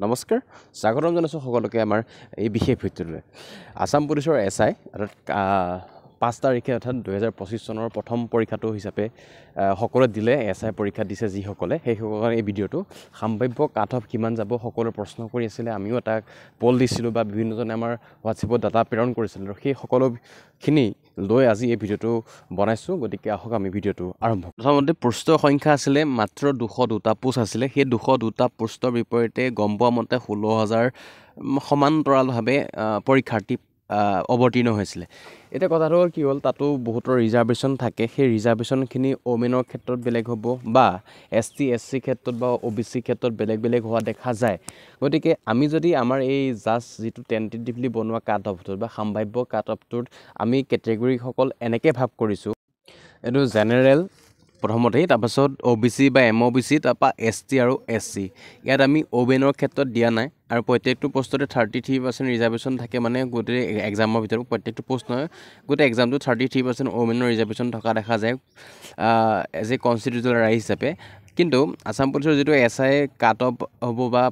নমস্কাৰ স্বাগতম জনাইছোঁ সকলোকে আমাৰ এই বিশেষ ভিডিঅ'টোলৈ আসাম পুলিচৰ এছআই অৰ্থাৎ 5 তাৰিখে অৰ্থাৎ 2025 চনৰ প্ৰথম পৰীক্ষাটো হিচাপে সকলোৱে দিলে এছআই পৰীক্ষা দিছে যিসকলে সেইসকলৰ এই ভিডিঅ'টো সম্ভাৱ্য কাট অফ কিমান যাব সকলো প্ৰশ্ন কৰি আছিলে আমিও এটা পল দিছিলোঁ বা বিভিন্নজনে আমাৰ হোৱাটছএপত ডাটা প্ৰেৰণ কৰিছিল আৰু সেই সকলোখিনি লৈ আজি এই ভিডিঅ'টো বনাইছোঁ গতিকে আহক আমি ভিডিঅ'টো আৰম্ভ কৰোঁ প্ৰথমতে পৃষ্ঠৰ সংখ্যা আছিলে মাত্ৰ 202টা পোষ্ট আছিলে সেই 202টা পোষ্টৰ বিপৰীতে গম পোৱা মতে 16,000 সমান্তৰালভাৱে পৰীক্ষাৰ্থী অৱতীৰ্ণ হৈছিলে এতিয়া কথাটো কি হ'ল তাতো বহুতৰ ৰিজাৰ্ভেশ্যন থাকে সেই ৰিজাৰ্ভেশ্যনখিনি ওমেনৰ ক্ষেত্ৰত বেলেগ হ'ব বা ST SC ক্ষেত্ৰত বা OBC ক্ষেত্ৰত বেলেগ হোৱা দেখা যায় গতিকে আমি যদি আমাৰ এই জাষ্ট যিটো টেন্টেটিভলি বনোৱা কাট অফটোত বা সম্ভাৱ্য কাট অফটোত আমি কেটেগৰীসকল এনেকৈ ভাগ কৰিছোঁ এইটো জেনেৰেল প্ৰথমতেই তাৰপাছত OBC বা MOBC তাৰপৰা ST আৰু SC ইয়াত আমি ওমেনৰ ক্ষেত্ৰত দিয়া নাই আৰু প্ৰত্যেকটো পোষ্টতে 33% ৰিজাৰ্ভেশ্যন থাকে মানে গোটেই এক্সামৰ ভিতৰত প্ৰত্যেকটো পোষ্ট নহয় গোটেই এক্সামটো 33% ওমেনৰ ৰিজাৰ্ভেশ্যন থকা দেখা যায় এজ এ কনষ্টিটিউচনেল ৰাইট হিচাপে কিন্তু আসাম পুলিচৰ যিটো এছআই কাট অফ হ'ব বা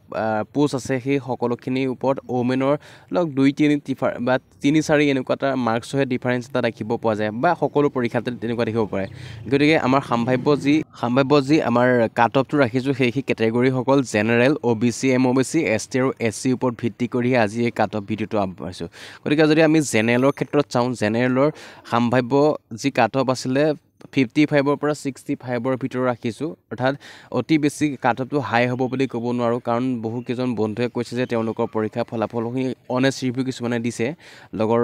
পোষ্ট আছে সেই সকলোখিনিৰ ওপৰত ওমেনৰ লগ 2-3 বা 3-4 এনেকুৱা এটা মাৰ্কছহে ডিফাৰেঞ্চ এটা দেখিব পোৱা যায় বা সকলো পৰীক্ষাতে তেনেকুৱা দেখিব পাৰে গতিকে আমাৰ সম্ভাৱ্য যি আমাৰ কাট অফটো ৰাখিছোঁ সেই কেটেগৰীসকল জেনেৰেল OBC MOBC ST আৰু SC ওপৰত ভিত্তি কৰি আজি এই কাট অফ ভিডিঅ'টো আগবঢ়াইছোঁ গতিকে যদি আমি জেনেৰেলৰ ক্ষেত্ৰত চাওঁ জেনেৰেলৰ সম্ভাৱ্য যি কাট অফ আছিলে 55ৰ পৰা 65ৰ ভিতৰত ৰাখিছোঁ অৰ্থাৎ অতি বেছি কাট অফটো হাই হ'ব বুলি ক'ব নোৱাৰোঁ কাৰণ বহুকেইজন বন্ধুৱে কৈছে যে তেওঁলোকৰ পৰীক্ষাৰ ফলাফলখিনি অনেষ্ট ৰিভিউ কিছুমানে দিছে লগৰ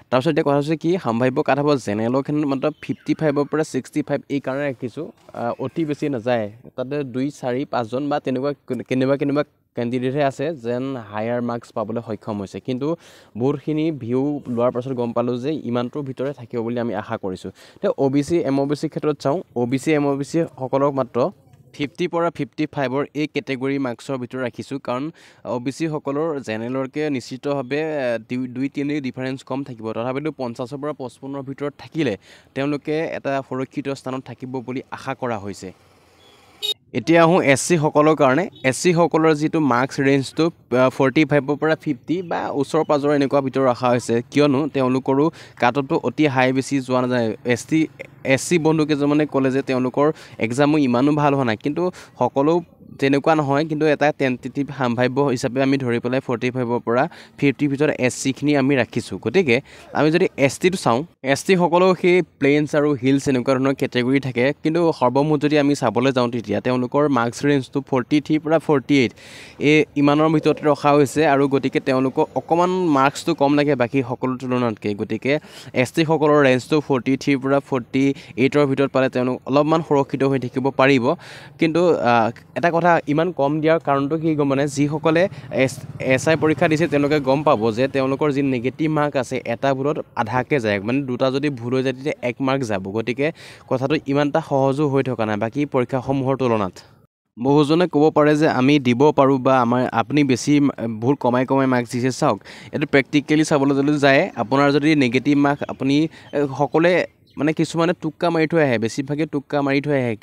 তাৰপিছত এতিয়া কথা হৈছে কি সম্ভাৱ্য কাট অফ জেনেৰেলৰ ক্ষেত্ৰত মাত্ৰ 55ৰ পৰা 65 এই কাৰণে ৰাখিছোঁ অতি বেছি নাযায় তাতে 2-4-5জন বা তেনেকুৱা কেনেবা কেণ্ডিডেটহে আছে যেন হায়াৰ মাৰ্কছ পাবলৈ সক্ষম হৈছে কিন্তু বহুতখিনি ভিউ লোৱাৰ পাছত গম পালোঁ যে ইমানটোৰ ভিতৰতে থাকিব বুলি আমি আশা কৰিছোঁ এতিয়া OBC MOBC ক্ষেত্ৰত চাওঁ OBC MOBC সকলক মাত্ৰ 50 পৰা 55ৰ এই কেটেগৰী মাৰ্কছৰ ভিতৰত ৰাখিছোঁ কাৰণ OBC সকলৰ জেনেৰেলতকৈ নিশ্চিতভাৱে 2-3 ডিফাৰেঞ্চ কম থাকিব তথাপিতো 50ৰ পৰা 55ৰ ভিতৰত থাকিলে তেওঁলোকে এটা সুৰক্ষিত স্থানত থাকিব বুলি আশা কৰা হৈছে এতিয়া আহোঁ SC সকলৰ কাৰণে SC সকলৰ যিটো মাৰ্কছ ৰেঞ্জটো 45ৰ পৰা 50 বা ওচৰ পাজৰ এনেকুৱা ভিতৰত ৰখা হৈছে কিয়নো তেওঁলোকৰো কাট অফটো অতি হাই বেছি যোৱা নাযায় SC বন্ধু কেইজনমানে ক'লে যে তেওঁলোকৰ এক্সামো ইমানো ভাল হোৱা নাই কিন্তু সকলো তেনেকুৱা নহয় কিন্তু এটা টেন্টেটিভ সম্ভাৱ্য হিচাপে আমি ধৰি পেলাই 45ৰ পৰা 50 ভিতৰত SCখিনি আমি ৰাখিছোঁ গতিকে আমি যদি STটো চাওঁ ST সকলেও সেই প্লেইনছ আৰু হিলছ এনেকুৱা ধৰণৰ কেটেগৰী থাকে কিন্তু সৰ্বমুঠ যদি আমি চাবলৈ যাওঁ তেতিয়া তেওঁলোকৰ মাৰ্কছ ৰেঞ্জটো 43 পৰা 48 এই ইমানৰ ভিতৰতে ৰখা হৈছে আৰু গতিকে তেওঁলোকক অকণমান মাৰ্কছটো কম লাগে বাকী সকলো তুলনাতকৈ গতিকে ST সকলৰ ৰেঞ্জটো 43 পৰা 48ৰ ভিতৰত পালে তেওঁলোক অলপমান সুৰক্ষিত হৈ থাকিব পাৰিব কিন্তু এটা কথা ইমান কম দিয়াৰ কাৰণটো কি গম মানে যিসকলে SI পৰীক্ষা দিছে তেওঁলোকে গম পাব যে তেওঁলোকৰ যি নিগেটিভ মাৰ্ক আছে এটা ভুলত আধাকৈ যায় মানে দুটা যদি ভুল হৈ যায় তেতিয়া 1 মাৰ্ক যাব গতিকে কথাটো ইমান এটা সহজো হৈ থকা নাই বাকী পৰীক্ষাসমূহৰ তুলনাত বহুজনে ক'ব পাৰে যে আমি দিব পাৰোঁ বা আপুনি বেছি ভুল কমাই মাৰ্কছ দিছে চাওক এইটো প্ৰেক্টিকেলি চাবলৈ যদি যায় আপোনাৰ যদি নিগেটিভ মাৰ্ক আপুনি সকলোৱে মানে কিছুমানে টুক্কা মাৰি থৈ আহে বেছিভাগে টুক্কা মাৰি থৈ আহে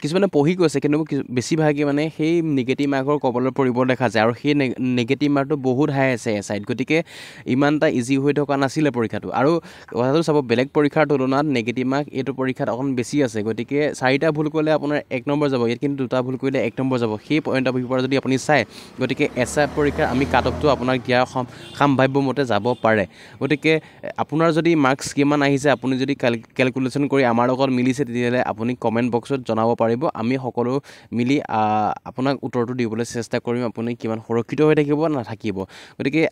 কিছুমানে পঢ়ি গৈছে কিন্তু বেছিভাগে মানে সেই নিগেটিভ মাৰ্কৰ কবলত পৰিব দেখা যায় আৰু সেই নিগেটিভ মাৰ্কটো বহুত হাই আছে এছআইত গতিকে ইমান এটা ইজি হৈ থকা নাছিলে পৰীক্ষাটো আৰু কথাটো চাব বেলেগ পৰীক্ষাৰ তুলনাত নিগেটিভ মাৰ্ক এইটো পৰীক্ষাত অকণ বেছি আছে গতিকে 4টা ভুল কৰিলে আপোনাৰ 1 নম্বৰ যাব ইয়াত কিন্তু 2টা ভুল কৰিলে 1 নম্বৰ যাব সেই পইণ্ট অফ ভিউৰ পৰা যদি আপুনি চায় গতিকে এছআই পৰীক্ষাৰ আমি কাট অফটো আপোনাক দিয়াৰ সম্ভাৱ্য মতে যাব পাৰে গতিকে আপোনাৰ যদি মাৰ্কছ কিমান আহিছে আপুনি যদি কেলকুলেশ্যন কৰি আমাৰ লগত মিলিছে তেতিয়াহ'লে আপুনি কমেণ্ট বক্সত জনাব পাৰিব আমি সকলো মিলি আপোনাক উত্তৰটো দিবলৈ চেষ্টা কৰিম আপুনি কিমান সুৰক্ষিত হৈ থাকিব নাথাকিব গতিকে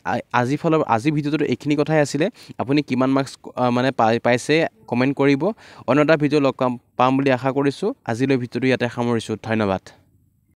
আজি ভিডিঅ'টোত এইখিনি কথাই আছিলে আপুনি কিমান মাৰ্কছ মানে পাইছে কমেণ্ট কৰিব অন্য এটা ভিডিঅ' লগ পাম বুলি আশা কৰিছোঁ আজিলৈ ভিডিঅ'টো ইয়াতে সামৰিছোঁ ধন্যবাদ